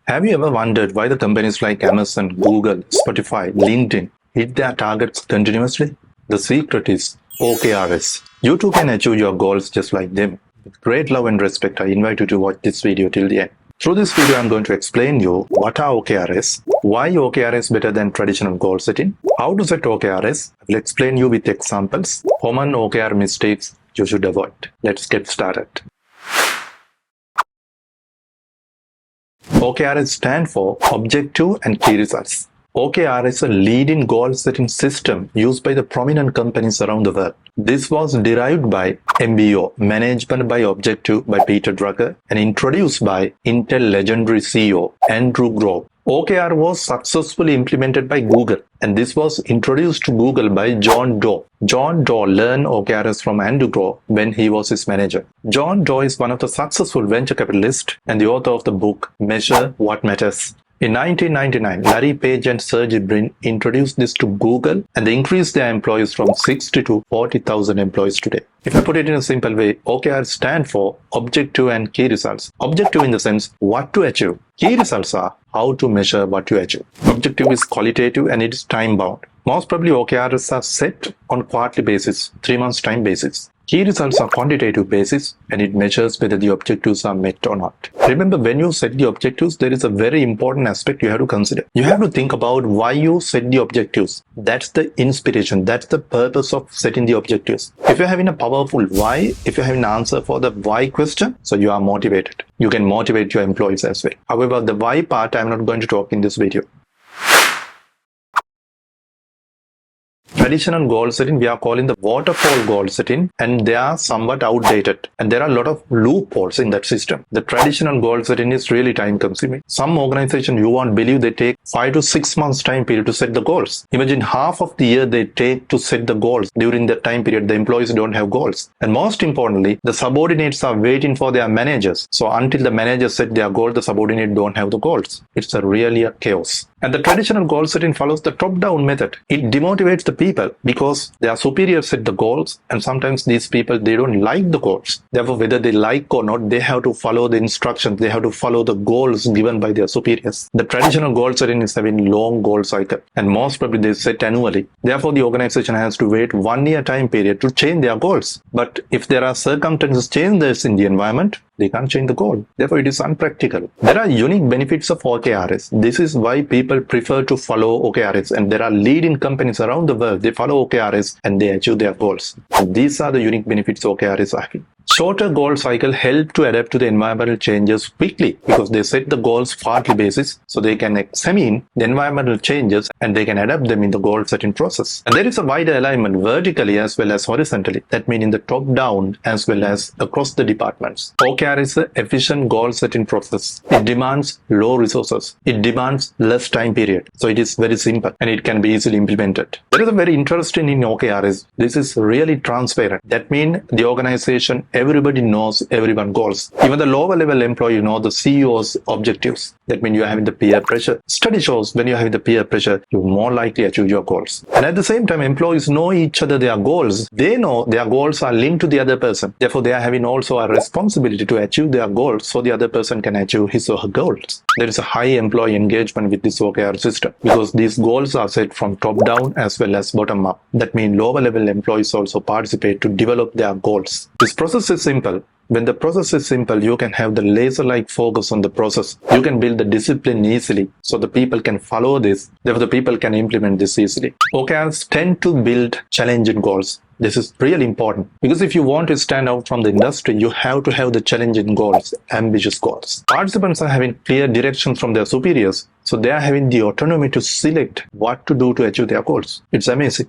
Have you ever wondered why the companies like Amazon, Google, Spotify, LinkedIn hit their targets continuously? The secret is OKRs. You too can achieve your goals just like them. With great love and respect, I invite you to watch this video till the end. Through this video, I'm going to explain you what are OKRs, why OKR is better than traditional goal setting, how to set OKRs. I will explain you with examples, common OKR mistakes you should avoid. Let's get started. OKRs stand for Objective and Key Results. OKR is a leading goal-setting system used by the prominent companies around the world. This was derived by MBO, Management by Objective by Peter Drucker, and introduced by Intel legendary CEO Andrew Grove. OKR was successfully implemented by Google, and this was introduced to Google by John Doe. John Doe learned OKRs from Andrew Grove when he was his manager. John Doe is one of the successful venture capitalists and the author of the book Measure What Matters. In 1999, Larry Page and Sergey Brin introduced this to Google, and they increased their employees from 60 to 40,000 employees today. If I put it in a simple way, OKRs stand for Objective and Key Results. Objective in the sense what to achieve. Key results are how to measure what you achieve. Objective is qualitative and it is time bound. Most probably OKRs are set on quarterly basis, 3 months time basis. Key results are quantitative basis and it measures whether the objectives are met or not. Remember, when you set the objectives, there is a very important aspect you have to consider. You have to think about why you set the objectives. That's the inspiration. That's the purpose of setting the objectives. If you're having a powerful why, if you're having an answer for the why question, so you are motivated. You can motivate your employees as well. However, the why part I'm not going to talk in this video. Traditional goal setting, we are calling the waterfall goal setting, and they are somewhat outdated. And there are a lot of loopholes in that system. The traditional goal setting is really time consuming. Some organizations, you won't believe, they take 5 to 6 months time period to set the goals. Imagine half of the year they take to set the goals. During that time period, the employees don't have goals. And most importantly, the subordinates are waiting for their managers. So until the managers set their goal, the subordinates don't have the goals. It's really a chaos. And the traditional goal setting follows the top-down method. It demotivates the people because their superiors set the goals, and sometimes these people, they don't like the goals. Therefore, whether they like or not, they have to follow the instructions. They have to follow the goals given by their superiors. The traditional goal setting is having long goal cycle, and most probably they set annually. Therefore, the organization has to wait 1 year time period to change their goals. But if there are circumstances changes in the environment, they can't change the goal. Therefore, it is unpractical. There are unique benefits of OKRs. This is why people prefer to follow OKRs, and there are leading companies around the world. They follow OKRs and they achieve their goals. And these are the unique benefits OKRs are having. Shorter goal cycle help to adapt to the environmental changes quickly because they set the goals quarterly basis, so they can examine the environmental changes and they can adapt them in the goal setting process. And there is a wider alignment vertically as well as horizontally. That means in the top down as well as across the departments. OKR is an efficient goal setting process. It demands low resources. It demands less time period. So it is very simple and it can be easily implemented. There is a very interesting in OKR is this is really transparent. That means the organization, everybody knows everyone's goals. Even the lower level employee know the CEO's objectives. That means you're having the peer pressure. Study shows when you're having the peer pressure, you're more likely to achieve your goals. And at the same time, employees know each other, their goals. They know their goals are linked to the other person. Therefore, they are having also a responsibility to achieve their goals so the other person can achieve his or her goals. There is a high employee engagement with this OKR system because these goals are set from top down as well as bottom up. That means lower level employees also participate to develop their goals. This process is simple. When the process is simple, you can have the laser-like focus on the process. You can build the discipline easily so the people can follow this. Therefore, the people can implement this easily. OKRs tend to build challenging goals. This is really important because if you want to stand out from the industry, you have to have the challenging goals, ambitious goals. Participants are having clear direction from their superiors, so they are having the autonomy to select what to do to achieve their goals. It's amazing.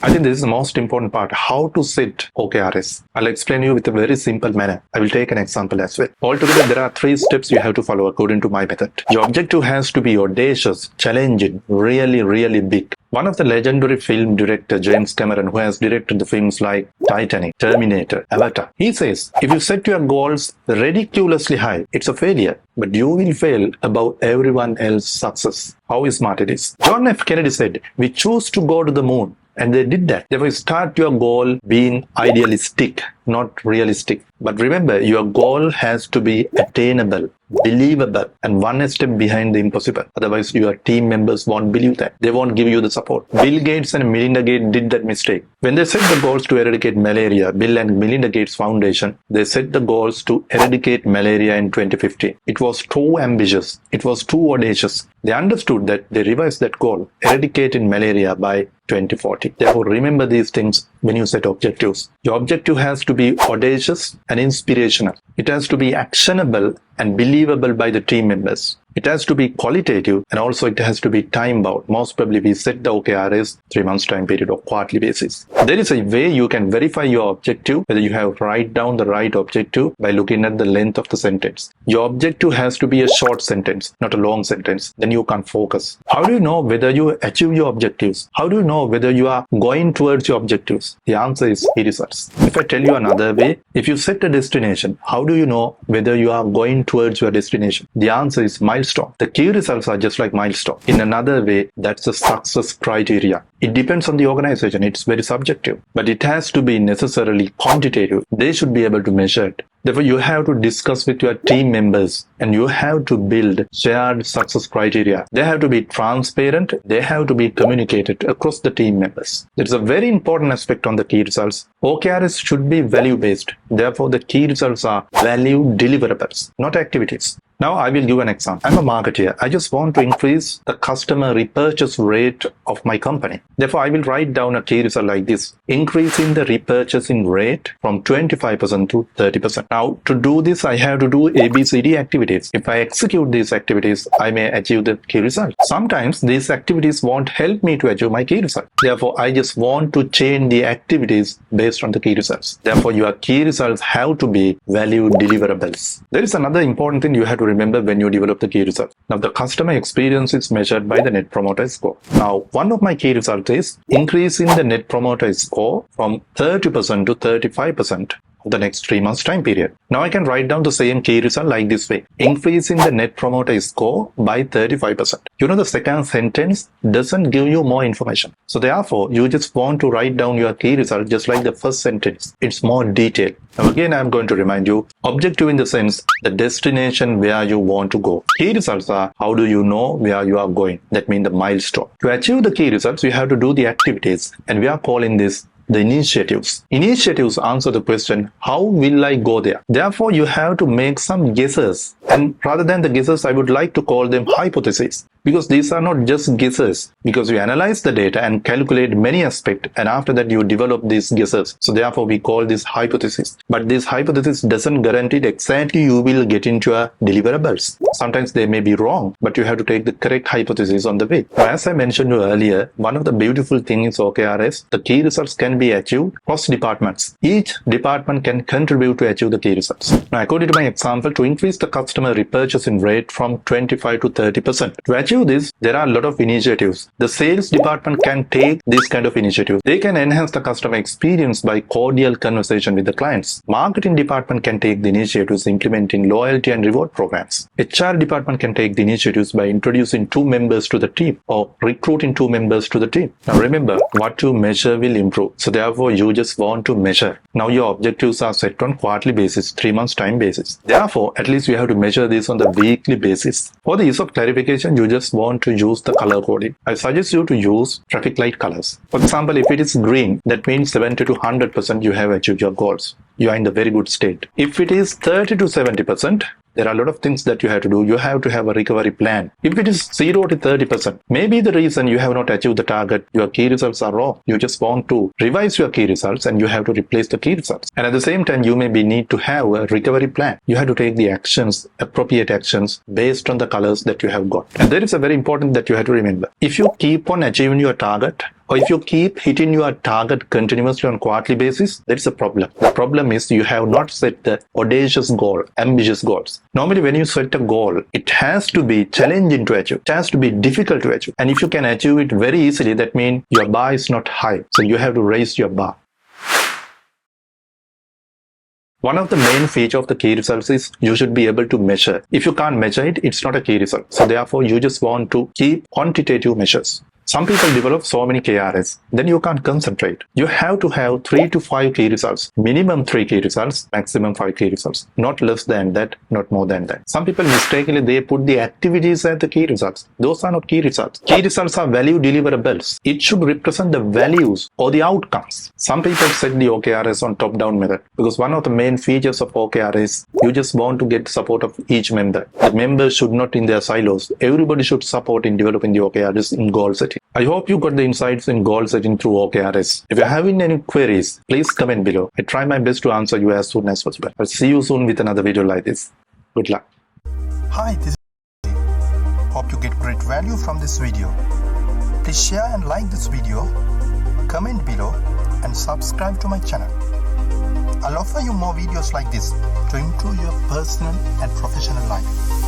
I think this is the most important part, how to set OKRs. I'll explain you with a very simple manner. I will take an example as well. Altogether, there are 3 steps you have to follow according to my method. Your objective has to be audacious, challenging, really big. One of the legendary film director, James Cameron, who has directed the films like Titanic, Terminator, Avatar, he says, if you set your goals ridiculously high, it's a failure, but you will fail above everyone else's success. How smart it is. John F. Kennedy said, we choose to go to the moon and they did that. Therefore, start your goal being idealistic, not realistic. But remember, your goal has to be attainable, believable, and one step behind the impossible. Otherwise, your team members won't believe that. They won't give you the support. Bill Gates and Melinda Gates did that mistake. When they set the goals to eradicate malaria, Bill and Melinda Gates Foundation, they set the goals to eradicate malaria in 2015. It was too ambitious. It was too audacious. They understood that. They revised that goal, eradicating malaria by 2040. Therefore, remember these things when you set objectives. Your objective has to be audacious and inspirational. It has to be actionable and believable by the team members. It has to be qualitative, and also it has to be time bound. Most probably we set the OKRs 3 months time period or quarterly basis. There is a way you can verify your objective, whether you have write down the right objective by looking at the length of the sentence. Your objective has to be a short sentence, not a long sentence. Then you can't focus. How do you know whether you achieve your objectives? How do you know whether you are going towards your objectives? The answer is key results. If I tell you another way, if you set a destination, how do you know whether you are going towards your destination? The answer is milestone. The key results are just like milestone. In another way, that's a success criteria. It depends on the organization. It's very subjective, but it has to be necessarily quantitative. They should be able to measure it. Therefore, you have to discuss with your team members and you have to build shared success criteria. They have to be transparent. They have to be communicated across the team members. There is a very important aspect on the key results. OKRs should be value-based. Therefore, the key results are value deliverables, not activities. Now, I will give an example. I'm a marketer. I just want to increase the customer repurchase rate of my company. Therefore, I will write down a key result like this: increasing the repurchasing rate from 25% to 30%. Now, to do this, I have to do ABCD activities. If I execute these activities, I may achieve the key result. Sometimes these activities won't help me to achieve my key result. Therefore, I just want to change the activities based on the key results. Therefore, your key results have to be value deliverables. There is another important thing you have to remember when you develop the key results. Now, the customer experience is measured by the Net Promoter Score. Now, one of my key results is increasing the Net Promoter Score from 30% to 35% of the next 3 months time period. Now, I can write down the same key result like this way: increasing the Net Promoter Score by 35%. You know, the second sentence doesn't give you more information. So therefore, you just want to write down your key result just like the first sentence. It's more detailed. Now again, I'm going to remind you, objective in the sense, the destination where you want to go. Key results are how do you know where you are going? That means the milestone. To achieve the key results, you have to do the activities, and we are calling this the initiatives. Initiatives answer the question, how will I go there? Therefore, you have to make some guesses. And rather than the guesses, I would like to call them hypotheses. Because these are not just guesses. Because you analyze the data and calculate many aspects, and after that you develop these guesses. So therefore, we call this hypothesis. But this hypothesis doesn't guarantee exactly you will get into a deliverables. Sometimes they may be wrong, but you have to take the correct hypothesis on the way. Now, as I mentioned earlier, one of the beautiful things in OKRs, the key results can be achieved across departments. Each department can contribute to achieve the key results. Now, according to my example, to increase the customer repurchasing rate from 25 to 30%. To achieve this, there are a lot of initiatives. The sales department can take this kind of initiative. They can enhance the customer experience by cordial conversation with the clients. Marketing department can take the initiatives implementing loyalty and reward programs. HR department can take the initiatives by introducing 2 members to the team or recruiting 2 members to the team. Now remember, what you measure will improve. So therefore, you just want to measure. Now your objectives are set on quarterly basis, 3 months time basis. Therefore, at least you have to measure this on the weekly basis. For the ease of clarification, you just want to use the color coding. I suggest you to use traffic light colors. For example, if it is green, that means 70 to 100% you have achieved your goals. You are in the very good state. If it is 30 to 70%, there are a lot of things that you have to do. You have to have a recovery plan. If it is 0 to 30%, maybe the reason you have not achieved the target, your key results are wrong. You just want to revise your key results and you have to replace the key results. And at the same time, you maybe need to have a recovery plan. You have to take the actions, appropriate actions based on the colors that you have got. And there is a very important that you have to remember. If you keep on achieving your target, or if you keep hitting your target continuously on quarterly basis, there is a problem. The problem is you have not set the audacious goal, ambitious goals. Normally, when you set a goal, it has to be challenging to achieve. It has to be difficult to achieve. And if you can achieve it very easily, that means your bar is not high. So you have to raise your bar. One of the main features of the key results is you should be able to measure. If you can't measure it, it's not a key result. So therefore, you just want to keep quantitative measures. Some people develop so many KRs, then you can't concentrate. You have to have 3 to 5 key results, minimum 3 key results, maximum 5 key results, not less than that, not more than that. Some people mistakenly they put the activities as the key results. Those are not key results. Key results are value deliverables. It should represent the values or the outcomes. Some people set the OKRs on top-down method because one of the main features of OKR is you just want to get support of each member. The members should not in their silos. Everybody should support in developing the OKRs in goal setting. I hope you got the insights in goal setting through OKRs. If you're having any queries, please comment below. I try my best to answer you as soon as possible. I'll see you soon with another video like this. Good luck. Hi, this is KITHSIRI. Hope you get great value from this video. Please share and like this video, comment below and subscribe to my channel. I'll offer you more videos like this to improve your personal and professional life.